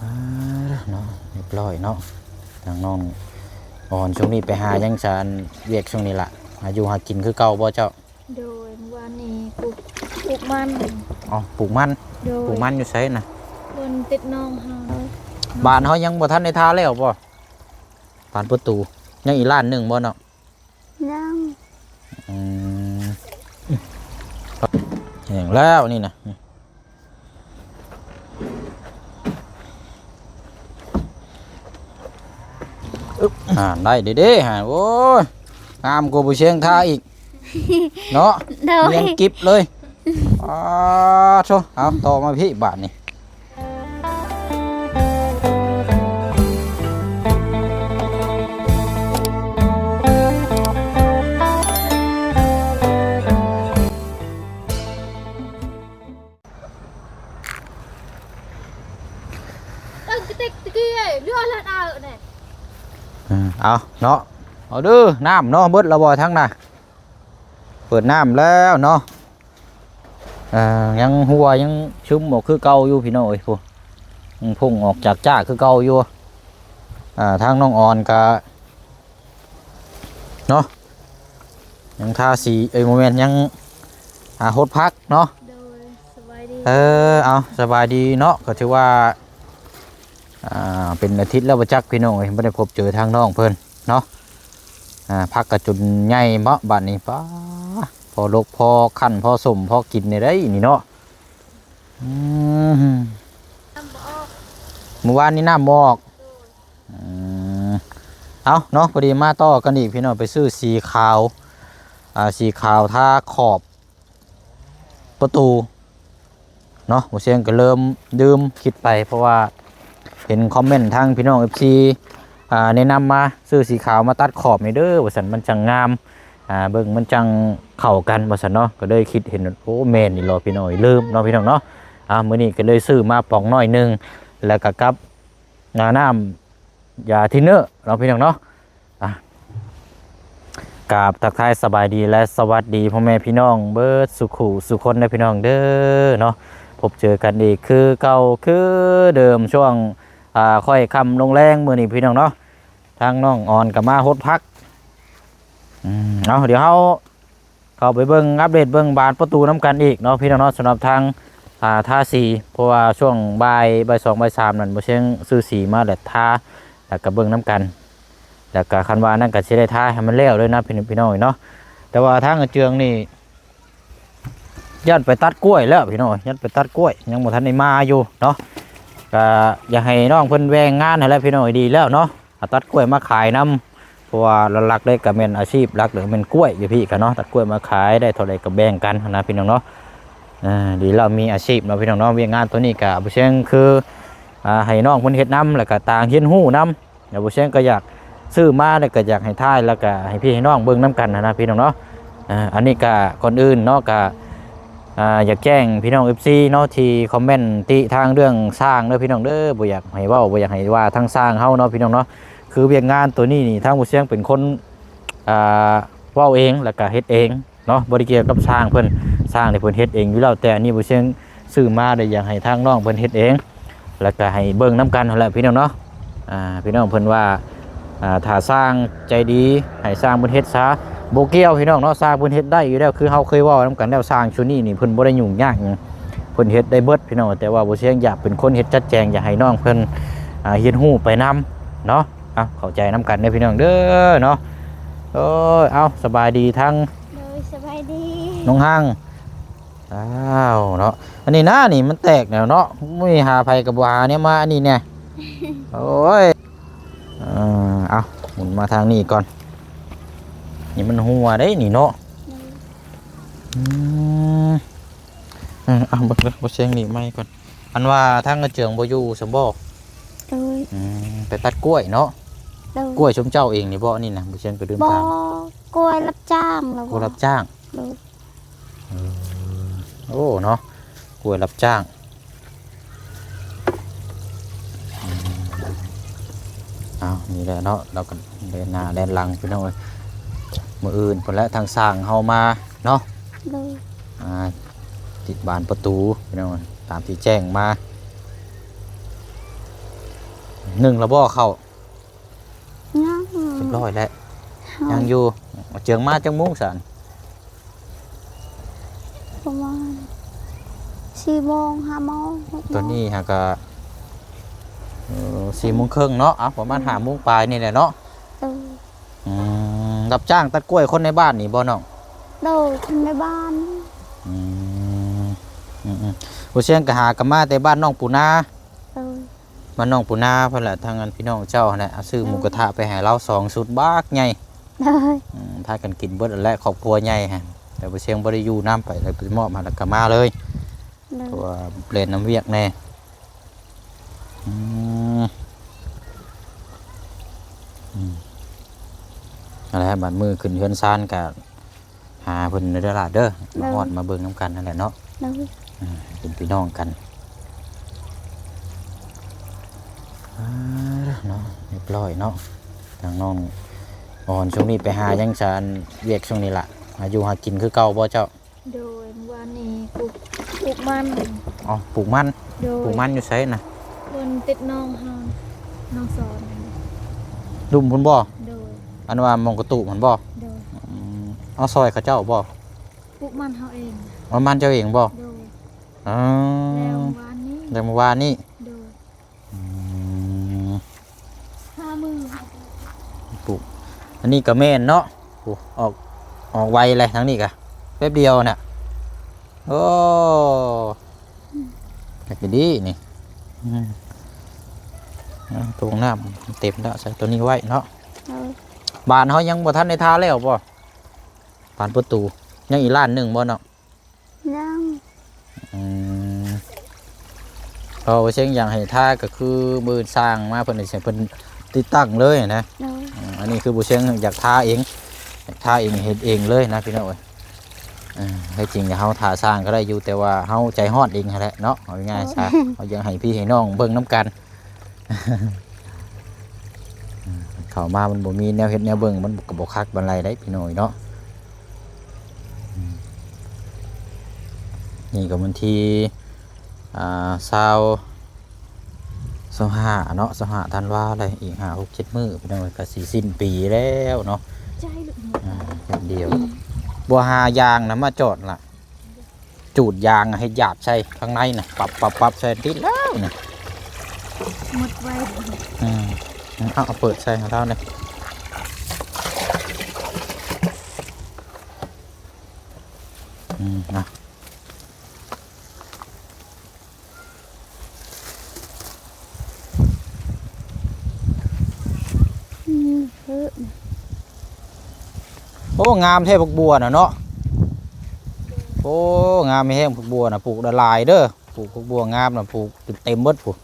เนาะเรียบร้อยเนาะทางน้องอ่อนช่วงนี้ไปหายังสารเวียกช่วงนี้ล่ะหาอยู่หากินคือเก่าบ่เจ้าโดยวันนี้ปลูกมันอ๋อปลูกมันโดยอยู่ไสน่ะบนติดน้องเฮาบ้านเฮายังบ่ทันได้ทาแล้วบ่บ้านประตูยังอีกล้านหนึงบ่เนาะยังอืมแห้งแล้วนี่น่ะได้เด้ฮะโอ้ยงามกว่าผู้เชียงท่าอีกเนาะเรียงกิบเลยโชเอาต่อมาพี่บาทนี่เอาเนาะเอาดื้อน้ำเนาะเบิดระบอยทั้งน่ะเปิดน้ำแล้วเนาะยังหัวยังชุ่มออกคือเก่าอยู่พี่น้อยพวกพุ่งออกจากจ้าคือเก่าอยู่ทางน้องอ่อนกะเนาะยังทาสีโมเมนต์ยังหดพักเนาะเอาสบายดีเนาะก็ถือว่าเป็นอาทิตย์แล้วประจักพี่น้องไม่ได้พบเจอทางน้องเพิ่นเนาะพักกระจุนใหญ่เมาะบ้านนี้ป้าพอลกพอขั้นพอสมพอกินในได้นี่เนาะเมื่อวานนี้น้ำมอกเอาเนาะพอดีมาต่อกันอีกพี่น้องไปซื้อสีขาวทาขอบประตูเนาะหมูเชียงก็เริ่มดื่มคิดไปเพราะว่าเห็นคอมเมนต์ทางพี่น้อง FC แนะนำมาซื้อสีขาวมาตัดขอบในเด้อว่าสันมันจังงามเบิ่งมันจังเข้ากันว่าสันเนาะก็เลยคิดเห็นโอ้แม่นนี่รอพี่น้อยลืมเนาะพี่น้องเนาะมื้อนี้ก็เลยซื้อมาปองน้อยนึงแล้วก็กับน้ำยาทินเนอร์เนาะพี่น้องเนาะกราบทักทายสบายดีและสวัสดีพ่อแม่พี่น้องเบิดสุขุสุคนนะพี่น้องเด้อเนาะพบเจอกันอีกคือเก่าคือเดิมช่วงค่อยคำลงแรงมือนี่พี่น้องเนาะทางน้องอ่อนกับมาฮดพักเอาเดี๋ยวเข้าไปเบิ้งอัปเดตเบิ้งบานประตูน้ำกันอีกเนาะพี่น้องเนาะสำหรับทางท่าสีเพราะว่าช่วงบ่าย2บ่าย3นั่นบ่เชียงซื้อสีมาแล้วท่าแล้วก็เบิ้งน้ำกันแล้วก็คันว่านั่นก็สิได้ท่าให้มันแล้วเลยนะพี่น้องเนาะแต่ว่าทางเจืองนี่ยัดไปตัดกล้วยแล้วพี่น้องยัดไปตัดกล้วยยังบ่ทันได้มาอยู่เนาะก็อยากให้น้องเพิ่นแวงงานให้แล้วพี่น้องดีแล้วเนาะตัดกล้วยมาขายน้ำเพราะว่าหลักๆเลยก็เป็นอาชีพหลักเลยเป็นกล้วยอยู่พี่กันเนาะตัดกล้วยมาขายได้เท่าไรก็แบ่งกันนะพี่น้องเนาะดีเรามีอาชีพเราพี่น้องเนาะเวียงงานตัวนี้ก็บุเชงคือให้น้องเพิ่นเฮ็ดน้ำแล้วก็ต่างเฮียนหู้น้ำบุเชงก็อยากซื้อมาแล้วก็อยากให้ท่ายแล้วก็ให้พี่ให้น้องเบิ่งน้ำกันนะพี่น้องเนาะอันนี้ก็คนอื่นเนาะก็อยากแจ้งพี่น้อง FC เนาะที่คอมเมนต์ติทางเรื่องสร้างเด้อพี่น้องเด้อบ่อยากให้เว้าบ่อยากให้ว่าทางสร้างเฮาเนาะพี่น้องเนาะคือเวียงงานตัวนี้นี่ทางบุเชียงเป็นคนเว้าเองแล้วก็เฮ็ดเองเนาะบ่ได้เกี่ยวกับสร้างเพิ่นสร้างที่เพิ่นเฮ็ดเองอยู่แล้วแต่อันนี้บุเชียงซื้อมาได้อยากให้ทางน้องเพิ่นเฮ็ดเองแล้วก็ให้เบิ่งนํกันนั่นแหละพี่น้องเนาะพี่น้องเพิ่นว่าถ้าสร้างใจดีให้สร้างเพิ่นเฮ็ดซะบ่เกี่ยวพี่น้องเนาะสร้างเพิ่นเฮ็ดได้อยู่แล้วคือเฮาเคยเว้านํกันแล้วสร้างชุดนี้นี่เพิ่นบ่ได้ยุ่งยากหยังเพิ่นเฮ็ดได้เบิดพี่น้องแต่ว่าบุเชียงอยากเป็นคนเฮ็ดจัดแจงอยากให้น้องเพิ่นเฮ็ดฮู้ไปนํเนาะเข้าใจน้ำกันได้พี่น้องเด้อเนาะเอาสบายดีทั้งสบายดีน้องห้างเนาะอันนี้หน้านี่มันแตกแล้วเนาะไม่หาภัยกับวาเนี่ยมาอันนี้เนี่ยโอ้ยเอาหมุนมาทางนี้ก่อนนี่มันหัวได้นี่เนาะเอาเบิ่งบ่เชียงนี่ไม่ก่อนอันว่าทางกระเจิงบ่อยู่สมบ่ไปตัดกล้วยเนาะกล้วยชมเจ้าเองนี่บ่นี่นะบุเชียงก็ดื่มทางกล้วยรับจ้างกล้วยรับจ้างโอ้เนาะกล้วยรับจ้างนี่แหละเนาะเราก็เดินหน้าเดินหลังไปหน่อยมื้ออื่นพุ่นละทางสร้างเฮามาเนาะติดบานประตูไปหน่อยตามที่แจ้งมา หนึ่งแล้วบ่เข้า ยัง เรียบร้อยแล้ว เฮา ยังอยู่เจียงมาจังมุ้งสัน ประมาณ4 โมง 5 โมง 6 โมง ตัวนี้หากก็4 โมงครึ่งเนาะประมาณ5 โมงปลายนี่แหละเนาะ โดย รับจ้างตัดกล้วยคนในบ้านนี่บ่น้อง โดยคนในบ้าน ผู้เชี่ยงก็หากนมาแต่บ้านน้องปูนา โดย บ้านน้องปูนาเพิ่นแหละทางนั้นพี่น้องเจ้าหั่นแหละเอาซื้อหมูกระทะไปให้เรา2 ชุดบากใหญ่ โดย พากันกินเบิดอันแรกครอบครัวใหญ่ฮะแต่ผู้เชี่ยงบ่ได้อยู่น้ำไปเลยไปมอบให้แล้วก็มาเลย โด เพราะว่าเล่นน้ำเวียกแน่อะไรบัดมือขึ้นเฮือนซานกับหาเพิ่นในตลาดเด้อมาฮอดมาเบิ่งน้ำกันนั่นแหละเนาะ โดย เป็นพี่น้องกันเนาะเรียบร้อยเนาะทางน้องอ่อนช่วงนี้ไปหายังซานเวียกช่วงนี้ล่ะหาอยู่หากินคือเก่าบ่เจ้า โดยวันนี้ปลูกมัน อ๋อปลูกมัน โดย ปลูกมันอยู่ไสน่ะ บนติดน้องเฮาน้องสอน ดุมพุ่นบ่ โดย อันว่ามองกระตุกมันบ่ โดย เอาซอยเขาเจ้าบ่ ปลูกมันเฮาเอง เอามันเจ้าเองบ่ โดย อ๋อ แล้ววันนี้ แต่เมื่อวานนี้ โดย อืม 5 มื้อ ปลูกอันนี้ก็แม่นเนาะปลูกออกไวเลยทั้งนี้กะแป๊บเดียวน่ะโอ้ก็ดีนี่ตรงน้ำเต็มแล้วใส่ตัวนี้ไว้เนาะ โดย บ้านเขายังบ่ทันในท่าแล้วบ่บ้านประตูยังอีกล้านหนึ่งบ่เนาะ ยัง เราเช่นอย่างให้ท่าก็คือมือสร้างมาเพิ่นให้เพิ่นติดตั้งเลยนะ โดย อันนี้คือบุเชียงอยากท่าเองอยากท่าเองเฮ็ดเองเลยนะพี่น้องเอ้ยให้จริงเฮาท่าสร้างก็ได้อยู่แต่ว่าเฮาใจฮอดเองนั่นแหละเนาะเอาง่ายๆซะเอายังให้พี่ให้น้องเบิ่งน้ำกัน เข้ามามันบ่มีแนวเฮ็ดแนวเบิ่งมันก็บ่คักบันไดได้พี่น้อยเนาะนี่ก็วันที่25เนาะ25ธันวาเลยอีก5-6-7 มื้อพี่น้องก็สิสิ้นปีแล้วเนาะ ใจลูกหมู แค่เดียวบัวหายางนะมาจอดล่ะจูดยางให้หยาบใช่ข้างในนะปรับใส่ติดแล้วนะ หมดไว้ เอาเปิดใส่ของเราเนี่ยนะ เฮ้อ โอ้งามเทพบัวนะเนาะโอ้งามไม่แห้งผักบัวนะปลูกละลายเด้อปลูกผักบัวงามนะปลูกเต็มเบิดปลูก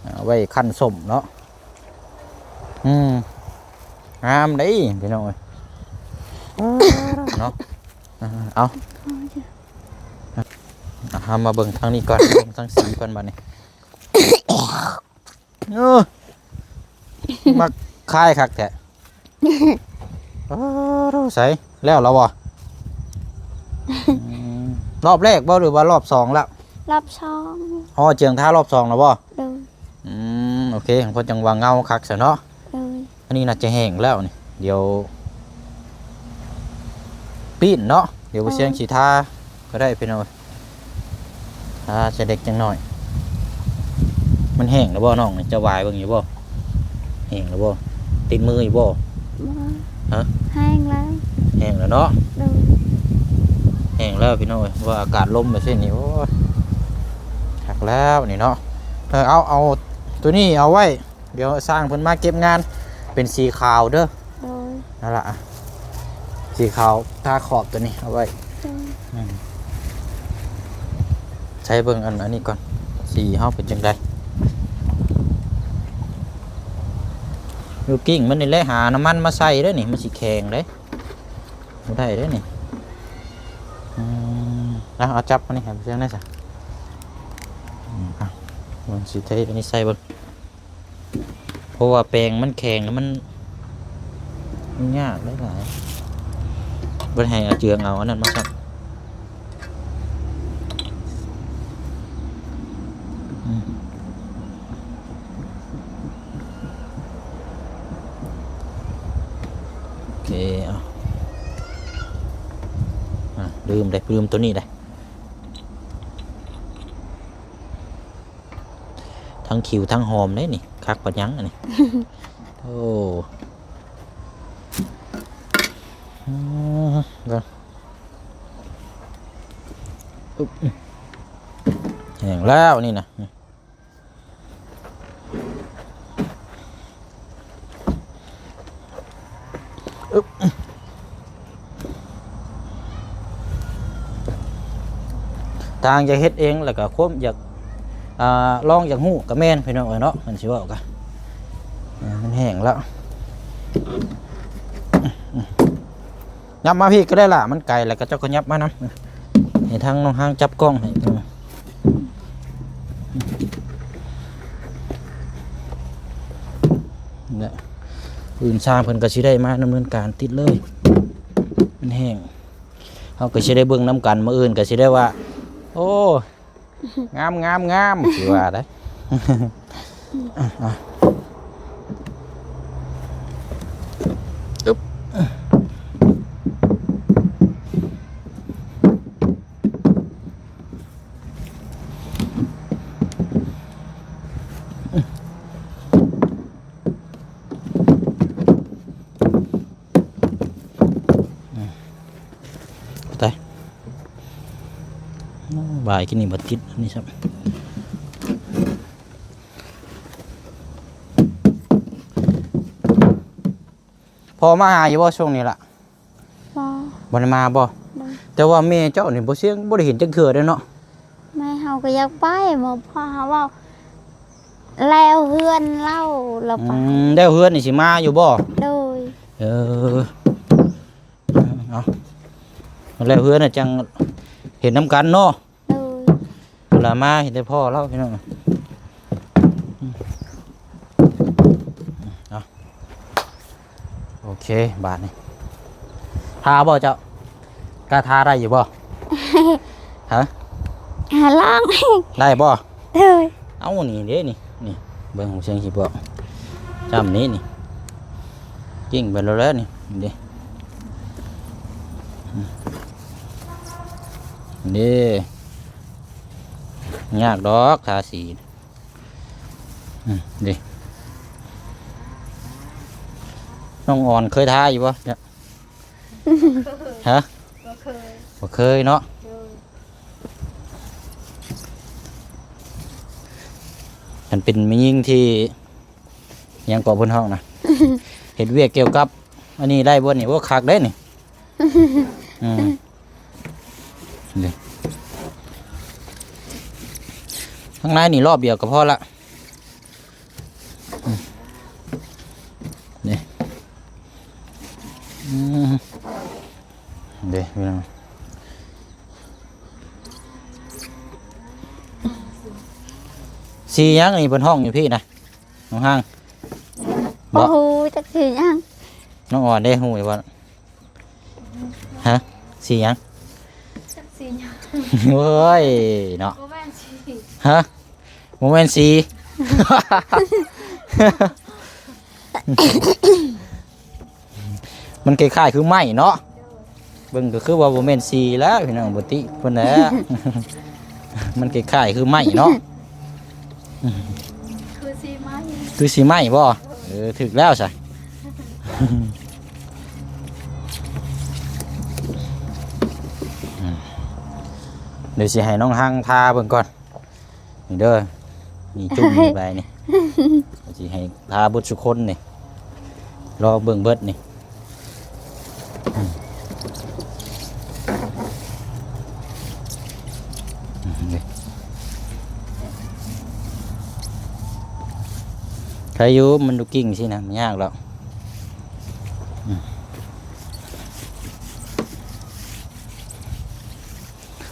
เอาไว้ขั้นส้มเนาะงามได้พี่น้อยเนาะเอามาเบิ่งทางนี้ก่อนเบิ่งทางสีก่อนบัดนี้มาคายคักแท้ใส่แล้วเราบ่รอบแรกบ่หรือว่ารอบ2แล้ว รับช่อง อ๋อเจียงท่ารอบ2แล้วบ่ โดย โอเคของพ่อจังหวะเงาคักซะเนาะ โดย อันนี้น่าจะแห้งแล้วนี่เดี๋ยวปีนเนาะเดี๋ยวไปเชียงสีทาก็ได้พี่น้อยทาจะเด็กจังหน่อยมันแห้งแล้วบ่น้องนี่จะวายเบิ่งอยู่บ่แห้งแล้วบ่ติดมืออยู่บ่ ฮะแห้งแล้ว แห้งแล้วเนาะ โดย แห้งแล้วพี่น้อยว่าอากาศลมแบบนี้นี่โอ้ยหักแล้วนี่เนาะเอาตัวนี้เอาไว้เดี๋ยวสร้างเพิ่นมาเก็บงานเป็นสีขาวเด้อ โดย นั่นล่ะสีขาวทาขอบตัวนี้เอาไว้ โดย ใช้เบิ่งอันนี้ก่อนสีเฮาเป็นจังไดลูกกิ้งมันนี่แหละหาน้ำมันมาใส่เด้อนี่มันสิแข็งเด้บ่ได้เด้อนี่เอาจับมันนี่ครับเสียงได้ซะมันสิเทอันนี้ใส่เบิ่งเพราะว่าแปลงมันแข็งแล้วมันยากหลายบ่ให้เอาเจืองเอาอันนั้นมาซับ เคเอาลืมตัวนี้เลยทั้งคิวทั้งหอมเลยนี่คักปัญญังอันนี้ โอ้ก็แห้งแล้วนี่นะทางจะเฮ็ดเองแล้วก็ควบอยากลองอยากหู้กับแม่นพี่น้องเนาะมันสิว่ากันมันแห้งแล้วยับมาพี่ก็ได้ล่ะมันไกลแล้วก็เจ้าก็ยับมานะให้ทางน้องห้างจับกล้องให้เนี่ยอื่นสร้างเพิ่นก็สิได้มาดำเนินการติดเลยมันแห้งเขาก็สิได้เบิ่งน้ำกันมื้ออื่นก็สิได้ว่าโอ้งามสิว่าได้อึ๊บบ่ายกินนี่บัดติดนี่ครับพอมาหาอยู่บ่ช่วงนี้ล่ะบ่ได้มาบ่แต่ว่าแม่เจ้านี่บ่เสียงบ่ได้เห็นจังเทื่อเด้เนาะแม่เฮาก็อยากไปหมอพ่อเฮาเว้าแล้วเฮือนเล่าเราไปแล้วเฮือนนี่สิมาอยู่บ่โดยเอาแล้วเฮือนน่ะจังเห็นน้ำกันเนาะเวลามาเห็นแต่พ่อเล่าพี่น้องโอเคบาทนี่ทาบ่เจ้ากล้าทาได้อยู่บ่ฮะล้างได้บ่เอ้ยเอานี่เด้นี่เบิ่งของเสียงสิบ่จำนี้นี่กิ้งไปแล้วนี่เด้นี่ยากดอกทาสีดิน้องอ่อนเคยทาอยู่ปะเนี่ยฮะบ่เคยเนาะมันเป็นมิ่งที่ยังก่อบนห้องนะ เห็ดเวียกเกี่ยวกับอันนี้ได้บ่นี่ว่าคักได้นี่ข้างในนี่รอบเดียวก็พอละนี่เดี๋ยวพี่น้องสียังนี่บนห้องอยู่พี่นะน้องห้างโอ้โหจักสียังน้องอ่อนได้หูอยู่บ่ฮะสียังจักสียังเฮ้ยเนาะฮะโมเมนต์สี มันคล้ายๆคือไม้เนาะเบิ่งก็คือว่าโมเมนต์สีแล้วพี่น้องบ่ติเพิ่นแหละมันคล้ายๆคือไม้เนาะคือสีไม้บ่ถึกแล้วใช่เดี๋ยวสิให้น้องห้างทาเบิ่งก่อนนี่เด้อนี่จุ่มไปนี่สิให้ทาบุตรสุคนนี่รอเบิ่งเบิดนี่ใครอยู่มันดูกิ่งสินะมันยากแล้ว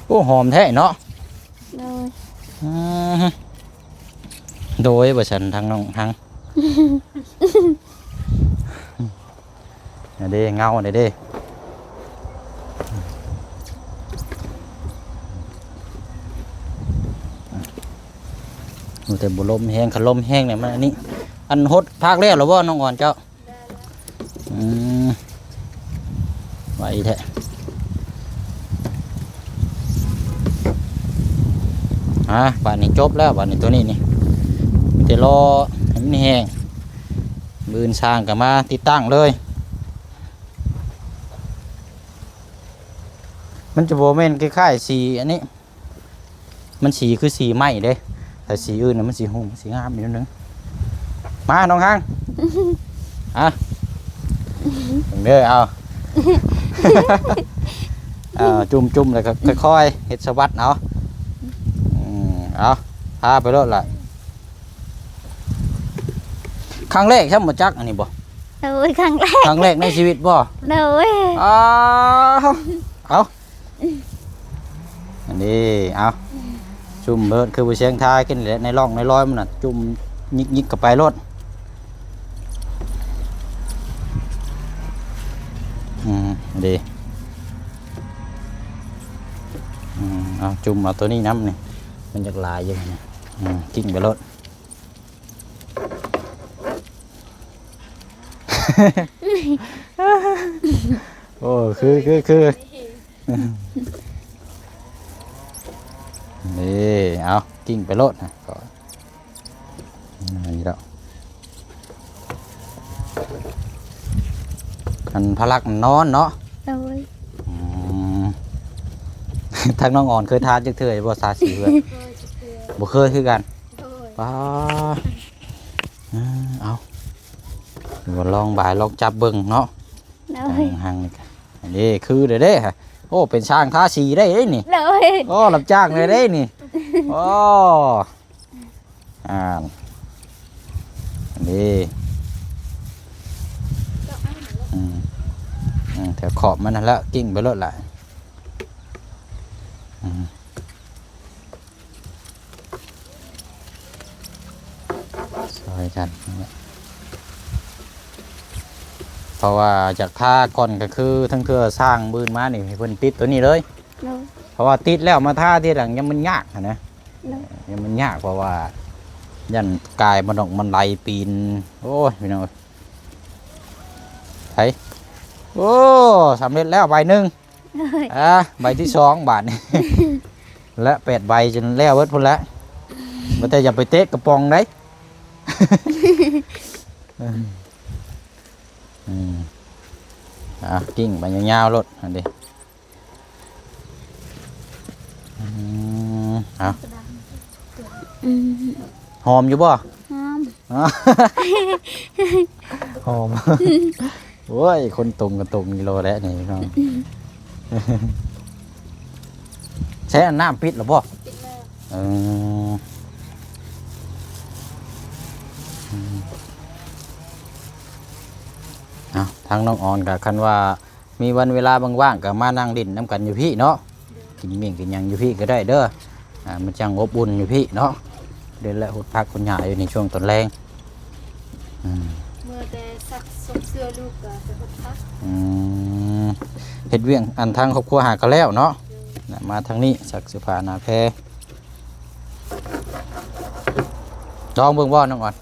โอ้หอมแท้เนาะโดยบ่ฉันทางน้องทางเด้เงาเด้แต่บุลมแห้งขลมแห้งเนี่ยมันอันนี้อันฮดภาคแรกหรือว่าน้องอ่อนเจ้า ไว้แท้บ้านนี้จบแล้วบ้านนี้ตัวนี้นี่มีแต่รอให้มันแห้งบืนสร้างกันมาติดตั้งเลยมันจะโบเมนคล้ายๆสีอันนี้มันสีคือสีไหม้เด้แต่สีอื่นน่ะมันสีหงสีงามนิดนึงมาน้องฮังเด้อเอาจุ่มเลยครับค่อยๆเฮ็ดสวัสดเอาพาไปรถละครั้งแรกใช่ไหมจักอันนี้บ่ครั้งแรกในชีวิตบ่เอาอันนี้เอาจุ่มเบิดคือไปเชียงทายขึ้นเลยในร่องในร้อยมันน่ะจุ่มยิกกับไปรถดีเอาจุ่มเอาตัวนี้น้ำนี่มันจะลายยังไงกิ้งไปรถโอ้คือนี่เอากิ้งไปรถนะก็นี่แล้วมันพลักมันนอนเนาะทางน้องอ่อนเคยทานจักเถยบ่ซาสีเลยบ่เคยคือกันป้าเอาบ่ลองบ่ายลองจับเบิ่งเนาะห่างๆนี่คือเด้ฮะโอ้เป็นช่างทาสีได้นี่โอ้รับจ้างเลยได้นี่โอ้นี่แถวขอบมันนั่นแหละกิ้งไปรถละซอยกันเพราะว่าจากท่าก่อนก็คือทั้งเทื่อสร้างบืนมานี่เพิ่นติดตัวนี้เลยเพราะว่าติดแล้วมาท่าที่หลังยังมันยากนะยังมันยากเพราะว่ายันกายมันออกมันไหลปีนโอ้ยพี่น้องไถโอ้สำเร็จแล้วใบหนึ่งใบที่2 บาทนี่และ8 ใบจนแล้วเบิดพุ่นแล้วมันแต่อย่าไปเตะกระปองได้กิ้งไปยาวๆรถอันนี้หอมอยู่บ่หอมโอ้ยคนตรงกันตรงกิโลแล้วนี่น้องใช้น้ำปิดหรือบ่ทางน้องอ่อนกับคันว่ามีวันเวลาว่างๆกับมานั่งดินน้ำกันอยู่พี่เนาะกินเมี่ยงกินยังอยู่พี่ก็ได้เด้อมันจังอบอุ่นอยู่พี่เนาะเดินและหุดพักคนหยาอยู่ในช่วงตอนแรงเมื่อแต่สักสมเสื้อลูกก็จะหุดพักเฮ็ดเวียงอันทางครอบครัวหาก็แล้วเนาะมาทางนี้สักเสื้อผ้าหน้าแพรลองเบิ่งบ่น้องอ่อน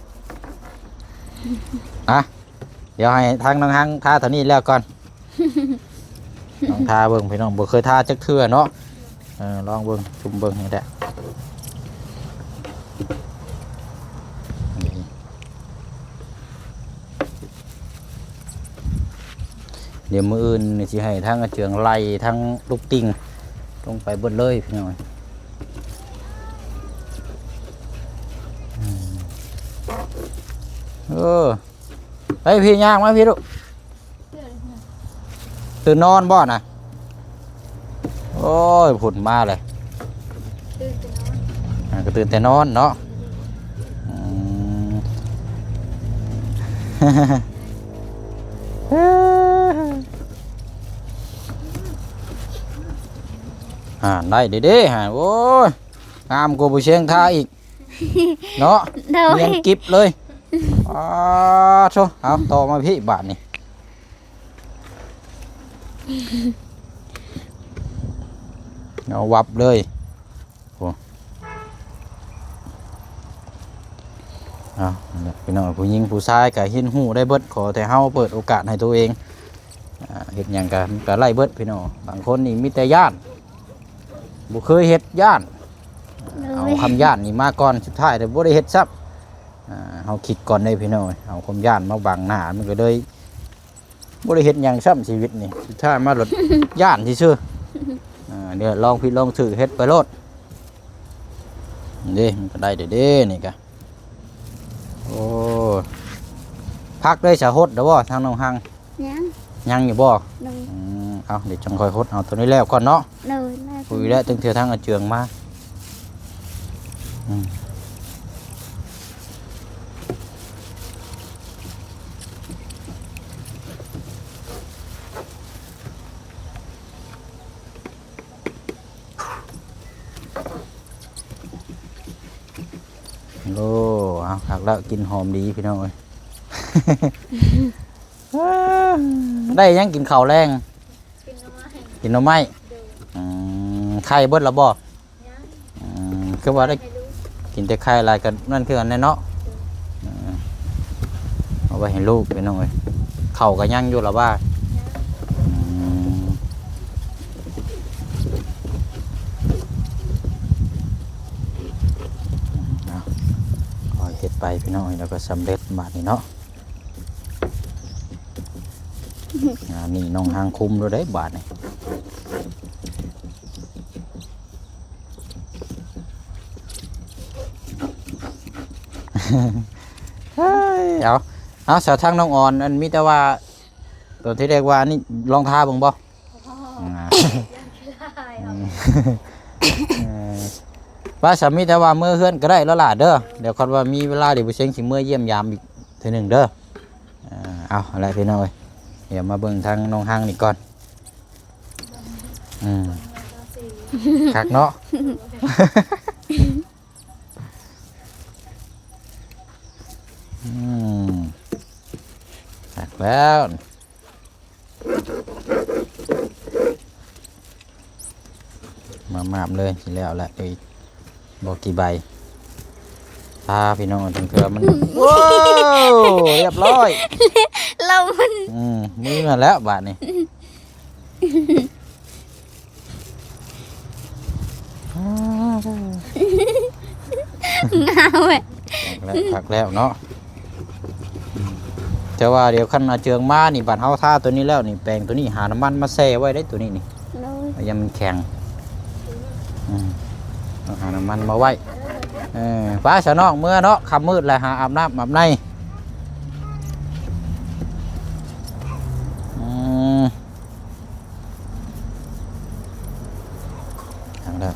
เดี๋ยวให้ทางน้องฮังทาเท่านี้แล้วก่อนน้องทาเบิ่งพี่น้องบ่เคยทาจักเทื่อเนาะลองเบิ่งชุมเบิ่งให้ได้เดี๋ยวมื้ออื่นสิให้ทางเจืองไล่ทางลูกติ่งลงไปเบิดเลยพี่น้องเฮ้ยพี่ย่างมาพี่ลูกตื่นนอนบ่นะโอ้ยผุดมาเลยก็ตื่นแต่นอนเนาะได้เด้ฮะโอ้ยงามกว่าผู้เชียงท่าอีกเนาะเรียนกิบเลยโชว์เอาต่อมาพี่บาทนี่เอาวับเลยโอ้พี่น้องผู้หญิงผู้ชายก็เห็นหูได้เบิดขอแต่เฮาเปิดโอกาสให้ตัวเอง เฮ็ดหยังก็ไล่เบิดพี่น้องบางคนนี่มีแต่ย่านบ่เคยเฮ็ดย่านเอาคำย่านนี่มาก่อนสุดท้ายแต่บ่ได้เฮ็ดซับเฮาคิดก่อนเลยพี่น้องเอาความย่านมาบังหน้ามันก็เลยบ่ได้เฮ็ดหยังซ้ำชีวิตนี่สุดท้ายมาหลด ย่านซื่อเดี๋ยวลองผิดลองถูกเฮ็ดไปโลดนี่มันก็ได้เด้นี่ก็โอ้พักได้สะฮดเด้อบ่ทางน้องหัง ยัง ยังอยู่บ่ เลย เอาเดี๋ยวจังค่อยฮดเอาตัวนี้แล้วก่อนเนาะ เลยแล้ว คุยแล้วตึงเทื่อทางอาเจืองมาโอ้เอาหักแล้วกินหอมดีพี่น้องเอ้ย ได้ยังกินข้าวแรง กินเอามาให้กินหน่อไม้ ดู ไข่เบิดและบ่ ยัง คือว่าได้ ให้ลูก กินแต่ไข่อะไรกันนั่นคืออันแน่เนาะเอาไว้ให้ลูกพี่น้องเอ้ยเข่าก็ยังอยู่ละว่าคอยเฮ็ดไปพี่น้องแล้วก็สำเร็จบาดนี้เนาะนี่น้องหางคุมด้วยได้บาทนี่เอาสาวทางน้องอ่อนอันมีแต่ว่าตัวที่เรียกว่านี่ลองทาเบิ่งบ่ พ่อยังคือได้เอา ว่าสามีแต่ว่าเมื่อเฮือนก็ได้แล้วล่ะเด้อเดี๋ยวคันว่ามีเวลาเดี๋ยวไปเช็งสิเมื่อเยี่ยมยามอีกทีหนึ่งเด้อเอาอะไรพี่น้องเอ้ยเดี๋ยวมาเบิ่งทางน้องหางนี่ก่อนคักเนาะ คักแล้วมาบเลยสิแล้วแหละอีกบอกกี่ใบตาพี่น้องถึงเกลือมัน ว้าวเรียบร้อย เรามัน มือมาแล้วบาทนี่ งาเว้ย คักแล้วเนาะแต่ว่าเดี๋ยวขั้นอาเจืองมานี่บาดเฮาท่าตัวนี้แล้วนี่แปลงตัวนี้หาน้ำมันมาแช่ไว้ได้ตัวนี้นี่ เลย ยังมันแข็งต้องหาน้ำมันมาไว้ป้าชะนอกเมื่อเนาะค่ำมืดแล้วหาอาบน้ำอาบใน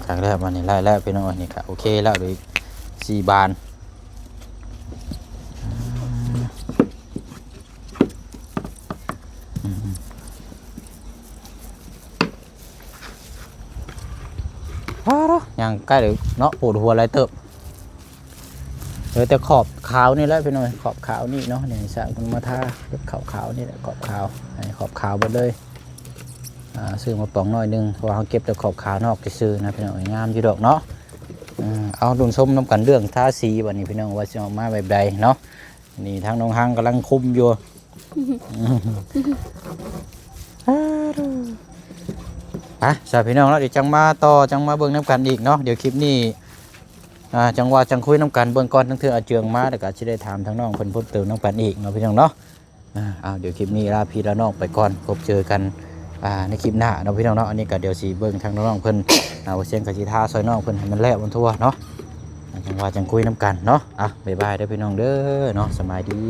ครั้งแรกวันนี้ไล่แล้วพี่น้องนี่ค่ะโอเคแล้วเดี๋ยว4 บานยังใกล้เดี๋ยวเนาะปวดหัวอะไรเติบแต่ขอบขาวนี่แหละพี่น้องขอบขาวนี่เนาะเนี่ยสาวมันมาทาขอบขาวนี่แหละขอบขาวขอบขาวหมดเลยซื้อมาป่องน้อยนึงเพราะเขาเก็บแต่ขอบขาวนอกจะซื้อนะพี่น้องงามอยู่ดอกเนาะเอาดุนส้มน้ำกันเรื่องทาสีวันนี้พี่น้องว่าจะออกมาแบบใดเนาะนี่ทางน้องฮังกำลังคุมอยู่สาวพี่น้องแล้วเดี๋ยวจังมาต่อจังมาเบิ่งน้ำกันอีกเนาะเดี๋ยวคลิปนี้จังว่าจังคุยน้ำกันเบื้องก่อนทั้งเธออาเจืองมาแต่ก็จะได้ถามทั้งน้องเพิ่นเพิ่มเติมน้ำกันอีกเนาะพี่น้องเนาะเดี๋ยวคลิปนี้ลาพี่ลาน้องไปก่อนพบเจอกันในคลิปหน้าเนาะพี่น้องเนาะอันนี้ก็เดี๋ยวสีเบิ้งทางน้องเพิ่นเสียงกะสิทาซอยน้องเพิ่นให้มันแล้วบนทั่วเนาะจังว่าจังคุยน้ำกันเนาะบ๊ายบายเด้อพี่น้องเด้อเนาะสบายดี